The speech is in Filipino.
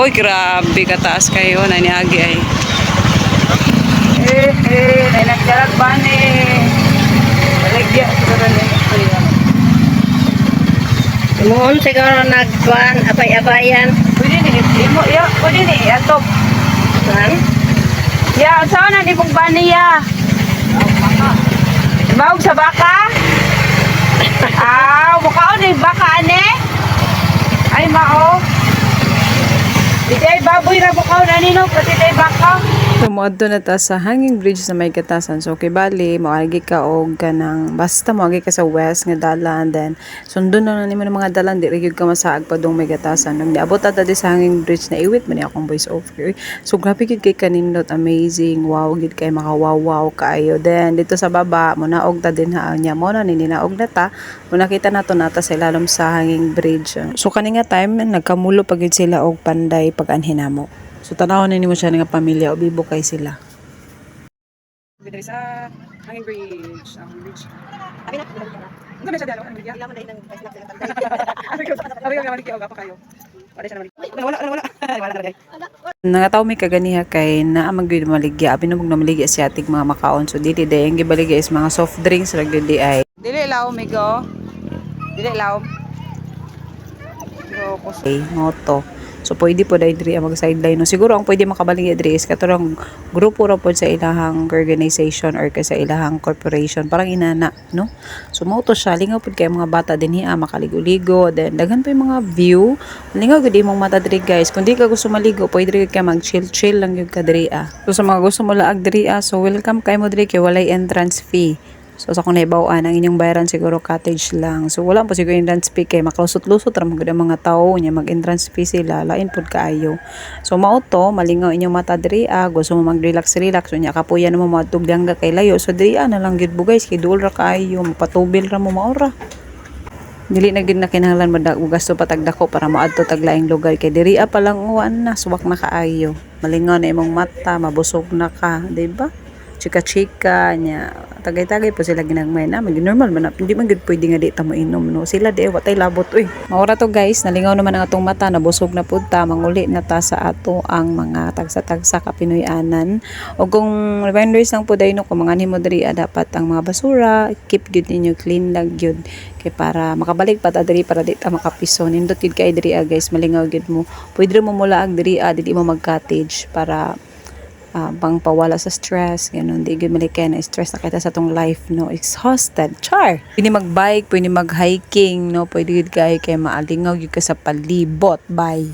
Uy, grabe kataas kayo na niagi ay. Nagdalag ba ni Baligya siguro ni Moon siguro nagkuhan, abay-abayan. pwede ni atop Kan? ya saan na ni pong bani ya bawag sa baka mukhaon ni baka ane ay mao di ay baboy ra mukhaon ani no pati tay baka. Tumuadto na ta sa hanging bridge na may gatasan. So kay bali moagi ka og kanang basta moagi ka sa west nga dalan, then sundon na nimo ng mga dalan di gyud ka masaag pa dong may gatasan. Nang niabot ta di sa hanging bridge na iwit man ni akong voice over. So grabe gyud kay kanindot, amazing, wow gyud kay makawaw kaayo. Then dito sa baba mo naog ta din ha nya mo na ninaog na ta. Mo nakita nato nata sa ilalom sa hanging bridge. So kani nga time nagkamulo pa gyud sila og panday pag anhinamo. So tanawon na nimo siya nga pamilya o bibo kay sila. Dito sa hanging bridge, ang bridge. Abi na. Ano ba siya dialo? Ang bridge. Ilaman dai nang snack sa tanda. Abi ka maliki og pa kayo. Wala siya maliki. Wala na guys. Nangataw mi kaganiha kay naa maggyud maligya. Abi na mong namaligya si ating mga makaon. So dili day ang gibaligya is mga soft drinks ra gyud di ay. Dili law migo. Dili law. Pero kusay moto. So pwede po dahil diri mag sideline no. Siguro ang pwede makabaligya diri is katurang grupo ra pod sa ilahang organization or sa ilahang corporation, parang inana no. So mao to siya, lingaw pod kay mga bata dinhi makaligo-ligo, then daghan pa yung mga view. Lingaw gud imong mata diri guys. Kung di ka gusto maligo, pwede diri ka mag chill lang gyud ka diri. So sa mga gusto mo laag diri so welcome kay mo diri kay walay entrance fee. So sa kung naibawaan, ang inyong bayaran siguro cottage lang. So wala po siguro entrance fee kay makalusot-lusot ra magud ang mga tao nya mag-entrance fee sila, lain pud kaayo. So mao to, malingaw inyong mata diri gusto mo mag-relax unya kapuyan mo matugdang kay layo. So diri na lang gid bu guys, kay duol ra kaayo, mapatubil ra mo maura. Dili na gid na kinahanglan gasto patagdako para maadto taglaing lugar kay diri pa lang uwan na suwak na kaayo. Malingaw na imong mata, mabusog na ka, di ba? Chika-chika nya tagay-tagay po sila ginagmay na normal man hindi man gud pwede nga di ta mo inom no sila di watay labot uy maura to guys, nalingaw naman ang atong mata, nabusog na pud ta, manguli na ta sa ato ang mga tagsa-tagsa ka Pinoy-anan. O kung reminders lang po dahil no kung mga nimo diri dapat ang mga basura keep gud ninyo clean lang gud kay para makabalik pa ta diri para di ta makapiso nindot gid kay diri guys, malingaw gud mo pwede mo mula ag diri dili mo mag cottage para pang pawala sa stress, ganun, di gud malikay na stress na kita sa tong life, no, exhausted, char. Pwede mag-bike, pwede mag-hiking, no, pwede gud kay maalingaw gud ka sa palibot, bye.